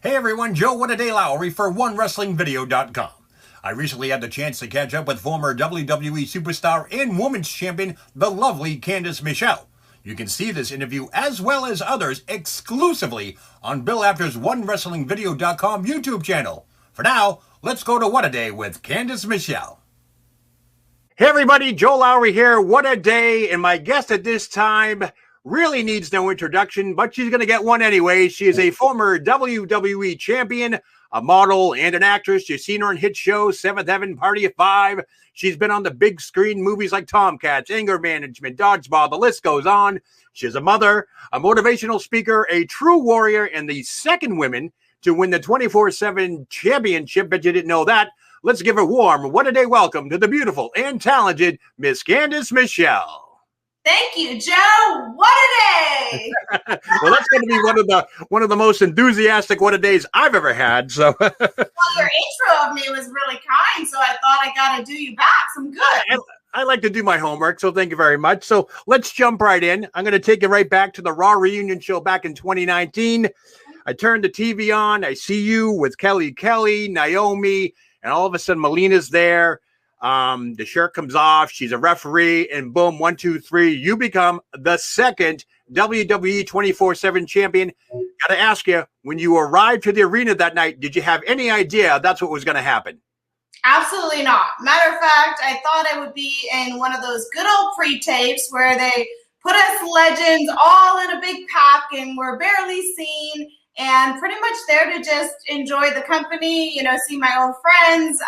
Hey everyone, Joe Whattaday Lowry for OneWrestlingVideo.com. I recently had the chance to catch up with former WWE superstar and women's champion, the lovely Candice Michelle. You can see this interview as well as others exclusively on Bill Apter's OneWrestlingVideo.com YouTube channel. For now, let's go to Whattaday with Candice Michelle. Hey everybody, Joe Lowry here, Whattaday, and my guest at this time really needs no introduction, but she's going to get one anyway. She is a former WWE champion, a model, and an actress. You've seen her in hit shows, Seventh Heaven, Party of Five. She's been on the big screen movies like Tomcats, Anger Management, Dodgeball, the list goes on. She's a mother, a motivational speaker, a true warrior, and the second woman to win the 24/7 championship. Bet you didn't know that. Let's give a warm Whattaday welcome to the beautiful and talented Miss Candice Michelle. Thank you, Joe. Whattaday! Well, that's going to be one of the most enthusiastic Whattadays I've ever had. So, well, your intro of me was really kind, so I thought I got to do you back some good. I like to do my homework, so thank you very much. So let's jump right in. I'm going to take you right back to the Raw reunion show back in 2019. I turned the TV on. I see you with Kelly, Naomi, and all of a sudden Melina's there. The shirt comes off. She's a referee, and boom, 1, 2, 3. You become the second WWE 24/7 champion. Got to ask you, when you arrived to the arena that night, did you have any idea that's what was going to happen? Absolutely not. Matter of fact, I thought I would be in one of those good old pre-tapes where they put us legends all in a big pack and we're barely seen. And pretty much there to just enjoy the company, you know, see my old friends,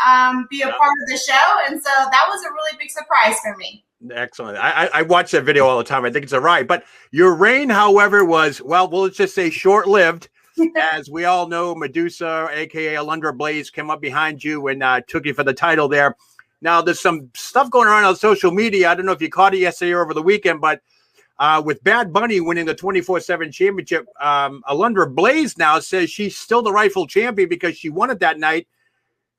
be a part of the show. And so that was a really big surprise for me. Excellent. I watch that video all the time. I think it's a ride. But your reign, however, was, well, let's just say short-lived. As we all know, Medusa, a.k.a. Alundra Blaze, came up behind you and took you for the title there. Now, there's some stuff going around on social media. I don't know if you caught it yesterday or over the weekend, but with Bad Bunny winning the 24/7 championship, Alundra Blaze now says she's still the rightful champion because she won it that night.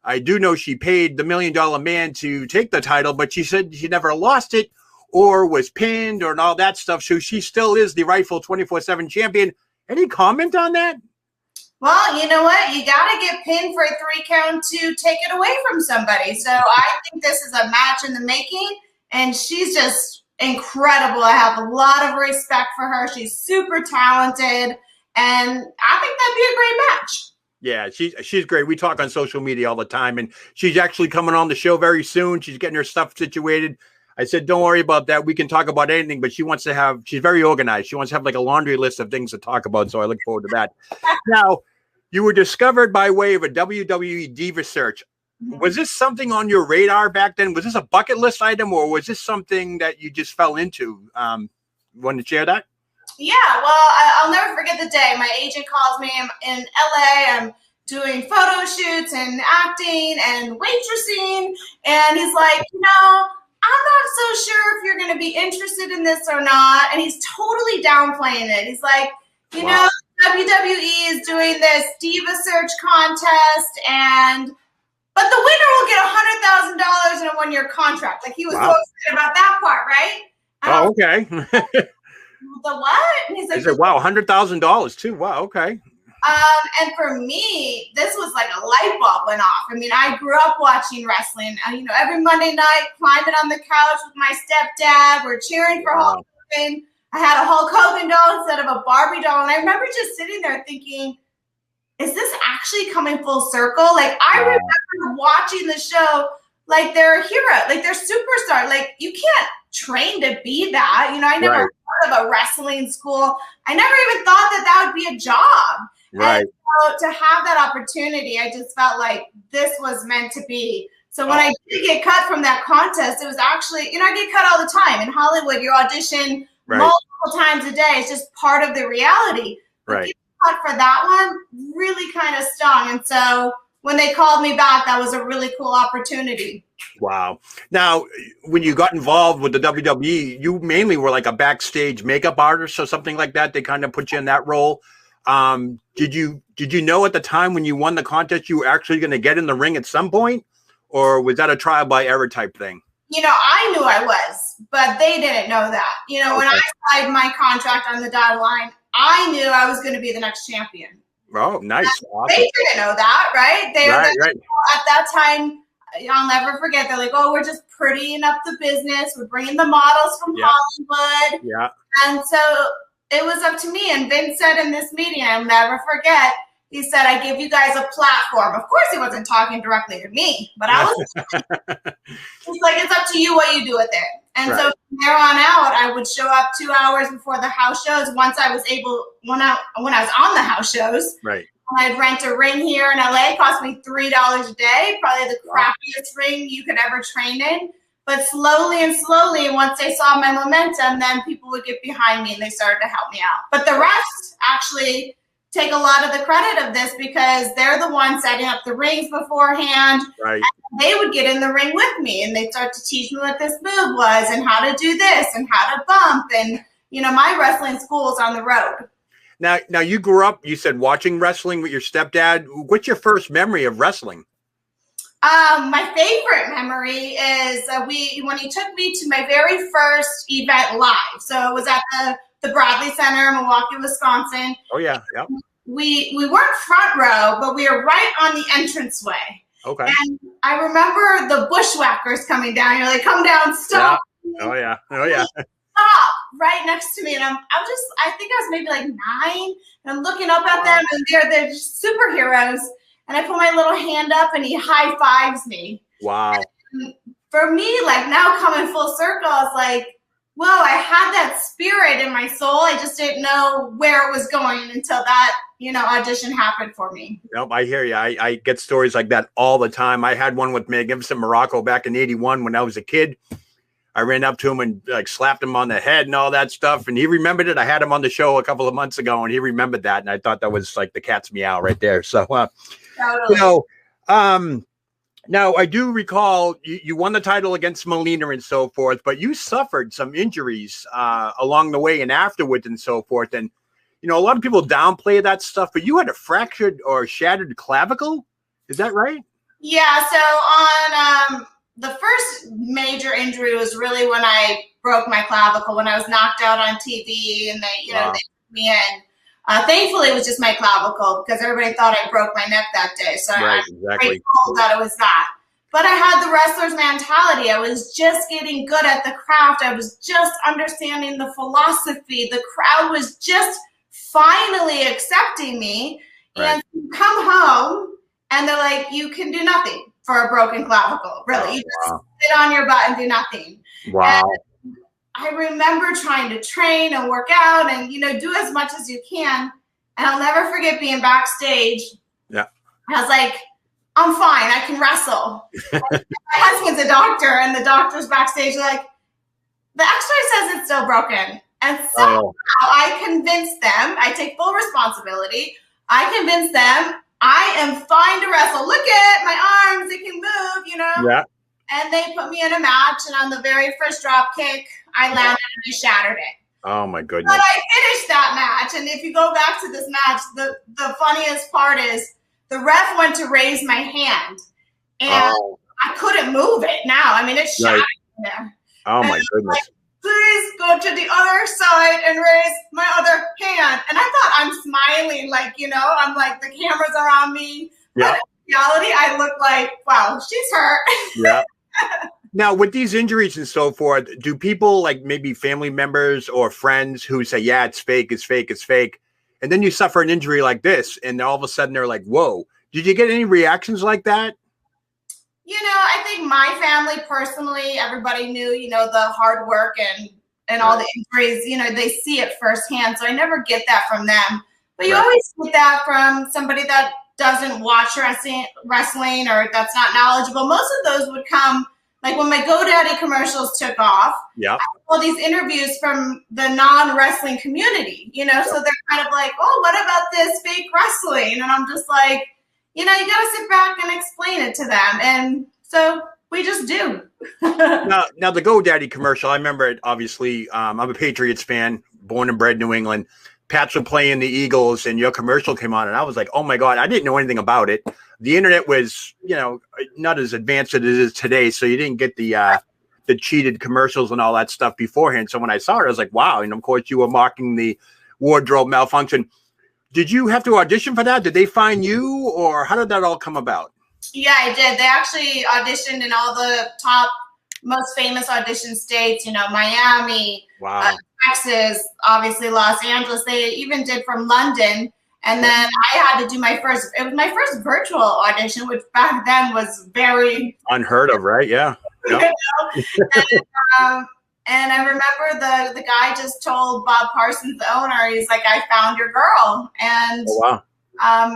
I do know she paid the $1 Million Man to take the title, but she said she never lost it or was pinned or all that stuff. So she still is the rightful 24/7 champion. Any comment on that? Well, you know what? You got to get pinned for a 3 count to take it away from somebody. So I think this is a match in the making, and she's just incredible. I have a lot of respect for her. She's super talented, and I think that'd be a great match. Yeah, she's great. We talk on social media all the time, and she's actually coming on the show very soon. She's getting her stuff situated. I said, don't worry about that. We can talk about anything, but she's very organized. She wants to have like a laundry list of things to talk about, so I look forward to that. Now, you were discovered by way of a WWE Diva search. Was this something on your radar back then? Was this a bucket list item, or was this something that you just fell into? Want to share that? Yeah, well, I'll never forget the day. My agent calls me. I'm in LA. I'm doing photo shoots and acting and waitressing. And he's like, you know, I'm not so sure if you're going to be interested in this or not. And he's totally downplaying it. He's like, you know, WWE is doing this Diva search contest, but the winner will get $100,000 in a 1-year contract. Like, he was so excited about that part, right? Oh, okay. The what? And he's like, I said, wow, $100,000 too. Wow, okay. And for me, this was like a light bulb went off. I mean, I grew up watching wrestling. You know, every Monday night, climbing on the couch with my stepdad. We're cheering for Hulk Hogan. I had a Hulk Hogan doll instead of a Barbie doll. And I remember just sitting there thinking, is this actually coming full circle? Like, I remember watching the show like they're a hero, like they're superstar. Like, you can't train to be that. You know, I never heard of a wrestling school. I never even thought that would be a job. Right. And so to have that opportunity, I just felt like this was meant to be. So when I did get cut from that contest, it was actually, you know, I get cut all the time. In Hollywood, you audition multiple times a day. It's just part of the reality. Right. Cut for that one really kind of stung. And so when they called me back, that was a really cool opportunity. Wow. Now, when you got involved with the WWE, you mainly were like a backstage makeup artist or something like that. They kind of put you in that role. Did you know at the time when you won the contest you were actually going to get in the ring at some point, or was that a trial by error type thing? You know, I knew I was, but they didn't know that. You know, when I signed my contract on the dotted line, I knew I was going to be the next champion. Oh, nice. Awesome. They didn't know that, right? Right. At that time, I'll never forget. They're like, oh, we're just prettying up the business. We're bringing the models from Hollywood. Yeah. And so it was up to me. And Vince said in this meeting, I'll never forget, he said, I give you guys a platform. Of course, he wasn't talking directly to me, but I was he's like, it's up to you what you do with it. And so from there on out, I would show up 2 hours before the house shows. Once I was able, when I was on the house shows, I'd rent a ring here in LA. It cost me $3 a day, probably the crappiest ring you could ever train in. But slowly and slowly, once they saw my momentum, then people would get behind me and they started to help me out. But the rest actually take a lot of the credit of this because they're the ones setting up the rings beforehand. Right. And they would get in the ring with me and they'd start to teach me what this move was and how to do this and how to bump. And, you know, my wrestling school is on the road. Now you grew up, you said, watching wrestling with your stepdad. What's your first memory of wrestling? My favorite memory is when he took me to my very first event live. So it was at the Bradley Center in Milwaukee, Wisconsin. Oh, yeah. Yep. We weren't front row, but we were right on the entranceway. Okay. And I remember the bushwhackers coming down. You're like, come down, stop. Yeah. Oh, yeah. Oh, yeah. Stop right next to me. And I think I was maybe like 9. And I'm looking up at them and they're just superheroes. And I put my little hand up and he high fives me. Wow. And for me, like now coming full circle, it's like, whoa, I had that spirit in my soul. I just didn't know where it was going until that, you know, audition happened for me. Nope, I hear you. I get stories like that all the time. I had one with Magnificent Morocco back in '81 when I was a kid. I ran up to him and like slapped him on the head and all that stuff. And he remembered it. I had him on the show a couple of months ago and he remembered that. And I thought that was like the cat's meow right there. So, Totally. you know, now I do recall you won the title against Molina and so forth, but you suffered some injuries along the way and afterwards and so forth. And, you know, a lot of people downplay that stuff, but you had a fractured or shattered clavicle. Is that right? Yeah. So on, the first major injury was really when I broke my clavicle, when I was knocked out on TV and they put me in. Thankfully, it was just my clavicle because everybody thought I broke my neck that day. So I'm grateful that it was that. But I had the wrestler's mentality. I was just getting good at the craft. I was just understanding the philosophy. The crowd was just finally accepting me. Right. And you come home and they're like, you can do nothing for a broken clavicle. Really. You just sit on your butt and do nothing. Wow. And I remember trying to train and work out and, you know, do as much as you can. And I'll never forget being backstage. Yeah. I was like, I'm fine. I can wrestle. My husband's a doctor and the doctor's backstage like, the x-ray says it's still broken. And somehow I convinced them, I take full responsibility. I convinced them I am fine to wrestle. Look at my arms. They can move, you know? Yeah. And they put me in a match. And on the very first drop kick, I landed and I shattered it. Oh, my goodness. But I finished that match. And if you go back to this match, the funniest part is the ref went to raise my hand. And I couldn't move it now. I mean, it's shattered in there. Oh, my goodness. Like, please go to the other side and raise my other hand. And I thought I'm smiling, like, you know, I'm like, the cameras are on me. Yeah. But in reality, I look like, wow, she's hurt. Yeah. Now, with these injuries and so forth, do people like maybe family members or friends who say, yeah, it's fake, it's fake, it's fake. And then you suffer an injury like this and all of a sudden they're like, whoa, did you get any reactions like that? You know, I think my family personally, everybody knew, you know, the hard work and all the injuries, you know, they see it firsthand. So I never get that from them. But you always get that from somebody that doesn't watch wrestling or that's not knowledgeable. Most of those would come, like when my GoDaddy commercials took off, I had all these interviews from the non-wrestling community, you know, so they're kind of like, oh, what about this fake wrestling? And I'm just like, you know, you got to sit back and explain it to them. And so we just do. Now the GoDaddy commercial, I remember it, obviously. I'm a Patriots fan, born and bred in New England. Pats were playing the Eagles and your commercial came on and I was like, oh my God, I didn't know anything about it. The internet was, you know, not as advanced as it is today. So you didn't get the cheated commercials and all that stuff beforehand. So when I saw it, I was like, wow. And of course you were mocking the wardrobe malfunction. Did you have to audition for that? Did they find you, or how did that all come about? Yeah, I did. They actually auditioned in all the top, most famous audition states, you know, Miami, Wow. Texas, obviously Los Angeles. They even did from London. And then I had to do it was my first virtual audition, which back then was very unheard of, right? Yeah. Yep. You know? And I remember the guy just told Bob Parsons, the owner, he's like, I found your girl. And oh, wow.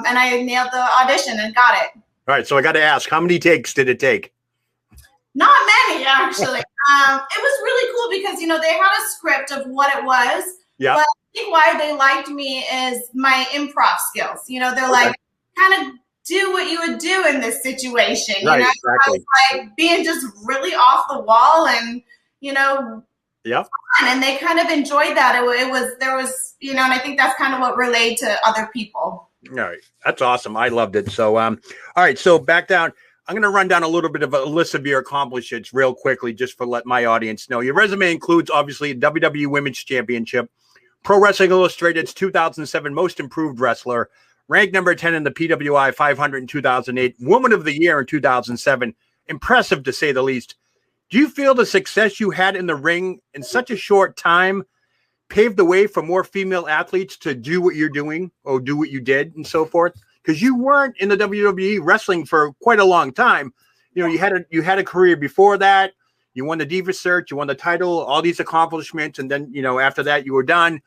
And I nailed the audition and got it. All right. So I got to ask, how many takes did it take? Not many, actually. It was really cool because, you know, they had a script of what it was. Yeah. But I think why they liked me is my improv skills. You know, they're like, kind of do what you would do in this situation. Right, you know, exactly. I was like being just really off the wall and, you know, yep. fun. And they kind of enjoyed that. There was, you know, and I think that's kind of what relayed to other people. All right. That's awesome. I loved it. So, all right. So back down. I'm going to run down a little bit of a list of your accomplishments real quickly, just for let my audience know. Your resume includes, obviously, WWE Women's Championship, Pro Wrestling Illustrated's 2007 Most Improved Wrestler, ranked number 10 in the PWI 500 in 2008, Woman of the Year in 2007. Impressive, to say the least. Do you feel the success you had in the ring in such a short time paved the way for more female athletes to do what you're doing or do what you did and so forth? Because you weren't in the WWE wrestling for quite a long time. You know, you had a career before that. You won the Diva search, you won the title, all these accomplishments, and then, you know, after that you were done.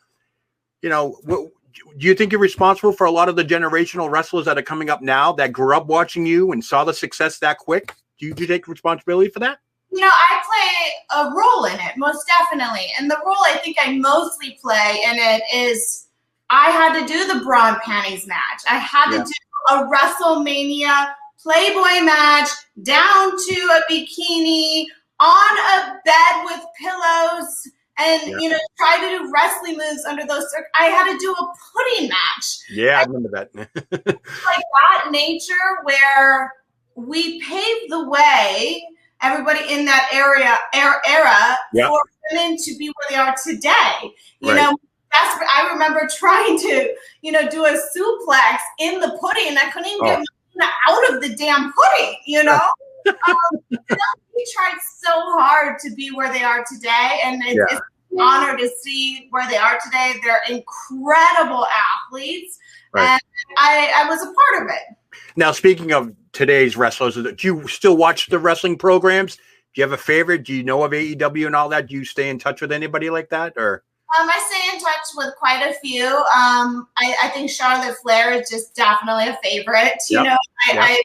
You know, do you think you're responsible for a lot of the generational wrestlers that are coming up now that grew up watching you and saw the success that quick? Do you take responsibility for that? You know, I play a role in it, most definitely. And the role I think I mostly play in it is I had to do the bra and panties match. I had to do a WrestleMania Playboy match down to a bikini on a bed with pillows and, you know, try to do wrestling moves under those. I had to do a pudding match. Yeah, I remember that. Like that nature where we paved the way, everybody in that era for women to be where they are today. You know, I remember trying to, you know, do a suplex in the pudding, and I couldn't even get my out of the damn pudding, you know? We tried so hard to be where they are today, and it's an honor to see where they are today. They're incredible athletes, and I was a part of it. Now, speaking of today's wrestlers, do you still watch the wrestling programs? Do you have a favorite? Do you know of AEW and all that? Do you stay in touch with anybody like that, or? I stay in touch with quite a few. I think Charlotte Flair is just definitely a favorite. You know, I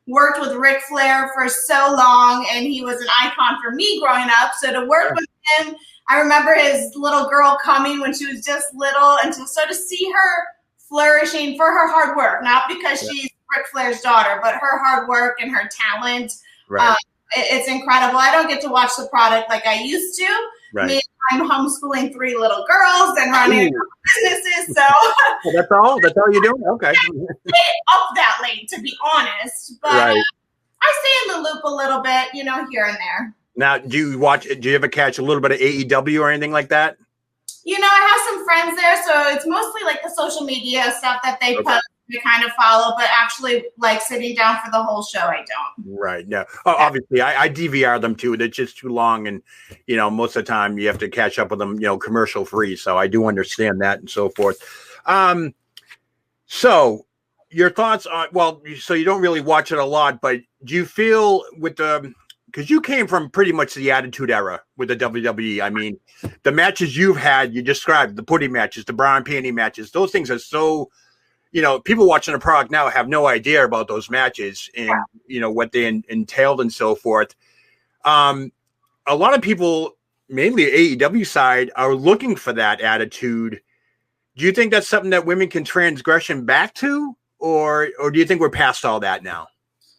worked with Ric Flair for so long, and he was an icon for me growing up. So to work with him, I remember his little girl coming when she was just little, and to see her flourishing for her hard work, not because she's Ric Flair's daughter, but her hard work and her talent. It's incredible. I don't get to watch the product like I used to. I'm homeschooling 3 little girls and running businesses, so that's all you're doing. Okay, stay up that late, to be honest, but I stay in the loop a little bit, you know, here and there. Now, do you ever catch a little bit of AEW or anything like that? You know, I have some friends there, so it's mostly like the social media stuff that they put to kind of follow, but actually like sitting down for the whole show, I don't. Right. No. Oh, obviously I DVR them too. They're just too long. And, you know, most of the time you have to catch up with them, you know, commercial free. So I do understand that and so forth. So your thoughts on, well, so you don't really watch it a lot, but do you feel with because you came from pretty much the Attitude Era with the WWE. I mean, the matches you've had, you described the pudding matches, the bra and panty matches, those things are so, you know, people watching the product now have no idea about those matches and, you know, what they entailed and so forth. A lot of people, mainly AEW side, are looking for that attitude. Do you think that's something that women can transgression back to? Or do you think we're past all that now?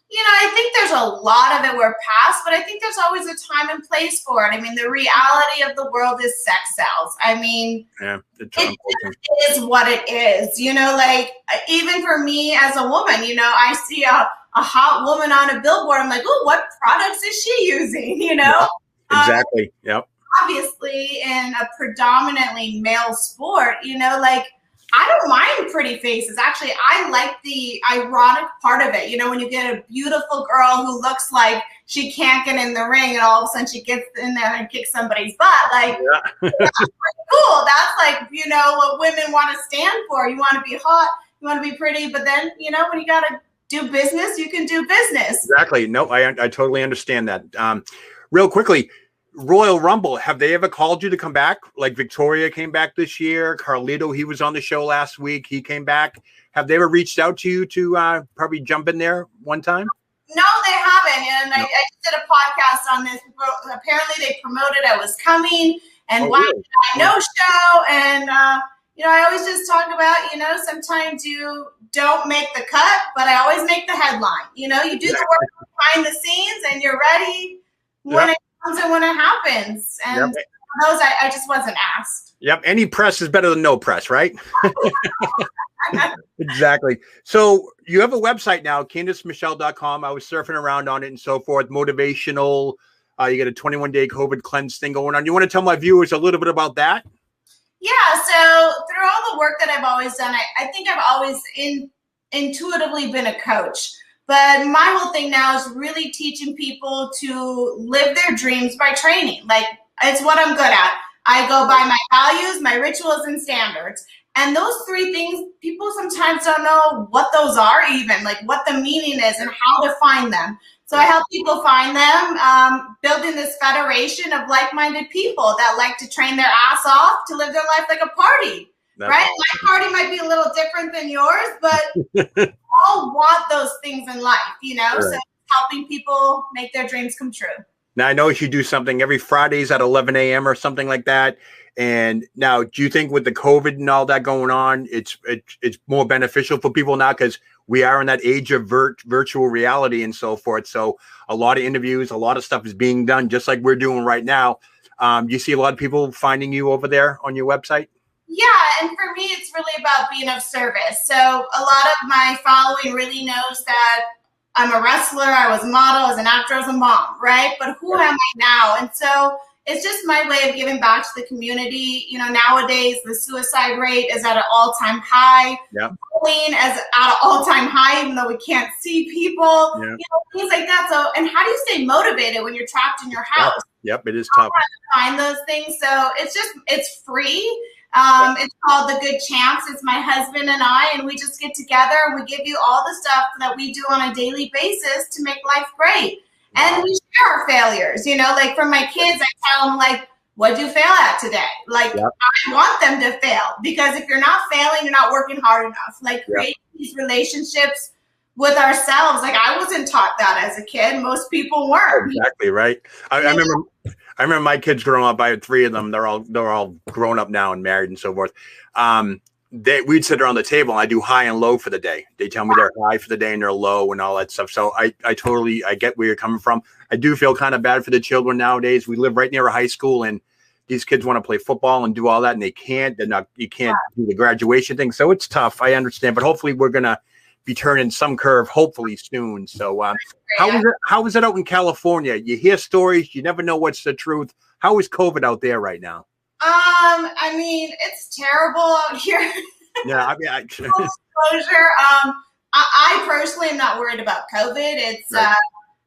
You know, I think there's a lot of it we're past, but I think there's always a time and place for it. I mean, the reality of the world is sex sells. I mean, it is what it is. You know, like even for me as a woman, you know, I see a hot woman on a billboard. I'm like, oh, what products is she using? You know, exactly. Yep. Obviously, in a predominantly male sport, you know, like I don't mind pretty faces. Actually, I like the ironic part of it. You know, when you get a beautiful girl who looks like she can't get in the ring and all of a sudden she gets in there and kicks somebody's butt. Like, that's pretty cool. That's like, you know, what women want to stand for. You want to be hot, you want to be pretty, but then, you know, when you got to do business, you can do business. Exactly. No, I totally understand that. Real quickly, Royal Rumble, have they ever called you to come back? Like Victoria came back this year. Carlito, he was on the show last week. He came back. Have they ever reached out to you to probably jump in there one time? No, they haven't. And I just did a podcast on this. Apparently they promoted I was coming and why did I no show. And, you know, I always just talk about, you know, sometimes you don't make the cut, but I always make the headline. You know, you do the work behind the scenes and you're ready when it comes and when it happens. And those I just wasn't asked. Yep. Any press is better than no press, right? Exactly. So you have a website now, CandiceMichelle.com. I was surfing around on it and so forth. Motivational. You got a 21-day COVID cleanse thing going on. You want to tell my viewers a little bit about that? Yeah. So through all the work that I've always done, I think I've always intuitively been a coach. But my whole thing now is really teaching people to live their dreams by training. Like, it's what I'm good at. I go by my values, my rituals, and standards. And those three things, people sometimes don't know what those are even, like what the meaning is and how to find them. So I help people find them, building this federation of like-minded people that like to train their ass off to live their life like a party. That's right? Awesome. My party might be a little different than yours, but we all want those things in life, you know? Right. So helping people make their dreams come true. Now, I know you do something every Fridays at 11 a.m. or something like that. And now, do you think with the COVID and all that going on, it's more beneficial for people now because we are in that age of virtual reality and so forth? So a lot of interviews, a lot of stuff is being done just like we're doing right now. You see a lot of people finding you over there on your website? Yeah, and for me, it's really about being of service. So a lot of my following really knows that I'm a wrestler, I was a model, I was an actor, I was a mom, right? But who am I now? And so it's just my way of giving back to the community. You know, nowadays the suicide rate is at an all-time high. Yeah. Bullying is at an all-time high, even though we can't see people. Yeah. You know, things like that. So, and how do you stay motivated when you're trapped in your house? Yep, it is tough. Find those things. So it's free. It's called The Good Champs. It's my husband and I, and we just get together and we give you all the stuff that we do on a daily basis to make life great. And we share our failures, you know, like for my kids, I tell them, like, what'd you fail at today? Like, I want them to fail because if you're not failing, you're not working hard enough. Like creating these relationships with ourselves. Like I wasn't taught that as a kid. Most people weren't. Exactly. Right. I remember my kids growing up. I had three of them. They're all grown up now and married and so forth. We'd sit around the table and I do high and low for the day. They tell me they're high for the day and they're low and all that stuff. So I totally get where you're coming from. I do feel kind of bad for the children nowadays. We live right near a high school and these kids want to play football and do all that and they can't. You can't do the graduation thing. So it's tough. I understand, but hopefully we're going to be turning some curve hopefully soon. So how is it out in California? You hear stories, you never know what's the truth. How is COVID out there right now? I mean, it's terrible out here. Yeah, I mean, disclosure. I personally am not worried about COVID. It's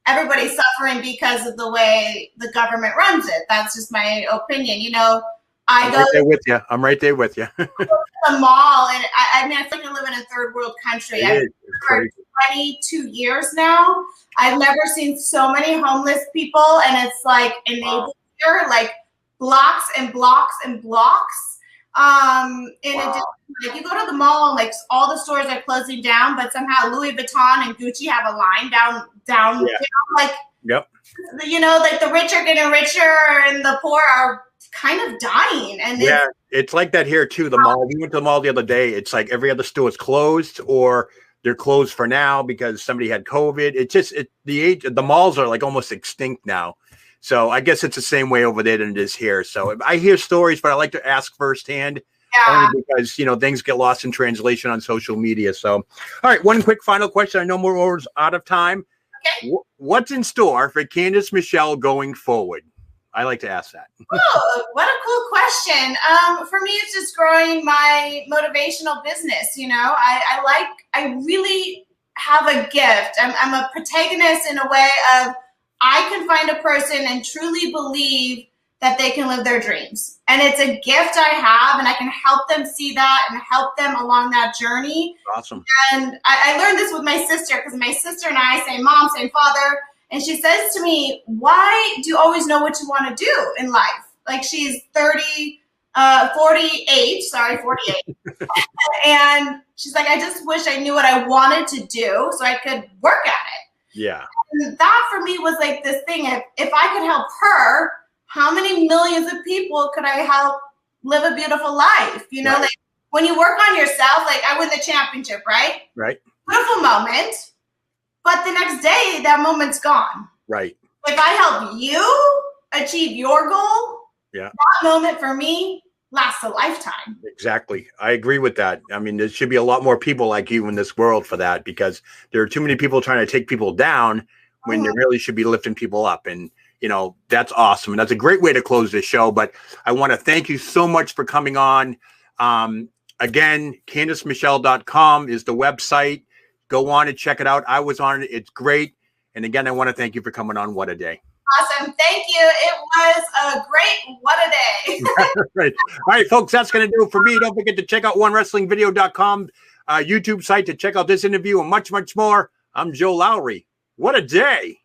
everybody's suffering because of the way the government runs it. That's just my opinion. You know, I'm right there with you. I go to the mall, and I mean, I think I live in a third world country. I've been for 22 years now. I've never seen so many homeless people, and it's like enabled here, like blocks and blocks and blocks. In addition, like you go to the mall and like all the stores are closing down, but somehow Louis Vuitton and Gucci have a line down, like, you know, like the rich are getting richer and the poor are kind of dying. And it's like that here too. The mall, we went to the mall the other day. It's like every other store is closed or they're closed for now because somebody had COVID. It's just the malls are like almost extinct now. So I guess it's the same way over there than it is here. So I hear stories, but I like to ask firsthand only because, you know, things get lost in translation on social media. So, all right, one quick final question. I know we're out of time. Okay. What's in store for Candice Michelle going forward? I like to ask that. Oh, what a cool question. For me, it's just growing my motivational business. You know, I really have a gift. I'm a protagonist in a way of I can find a person and truly believe that they can live their dreams. And it's a gift I have, and I can help them see that and help them along that journey. Awesome. And I learned this with my sister, because my sister and I, same mom, same father. And she says to me, why do you always know what you want to do in life? Like, she's 48. And she's like, I just wish I knew what I wanted to do so I could work at it. Yeah. And that for me was like this thing. If I could help her, how many millions of people could I help live a beautiful life? You know, like when you work on yourself, like I win the championship, right? Right. Beautiful moment. But the next day, that moment's gone. Right. If I help you achieve your goal, that moment for me lasts a lifetime. Exactly. I agree with that. I mean, there should be a lot more people like you in this world for that, because there are too many people trying to take people down when they really should be lifting people up. And, you know, that's awesome. And that's a great way to close this show. But I want to thank you so much for coming on. Again, CandiceMichelle.com is the website. Go on and check it out. I was on it. It's great. And again, I want to thank you for coming on Whattaday. Awesome. Thank you. It was a great Whattaday. Right. All right, folks, that's going to do it for me. Don't forget to check out OneWrestlingVideo.com YouTube site to check out this interview and much, much more. I'm Joe Lowry. What a day.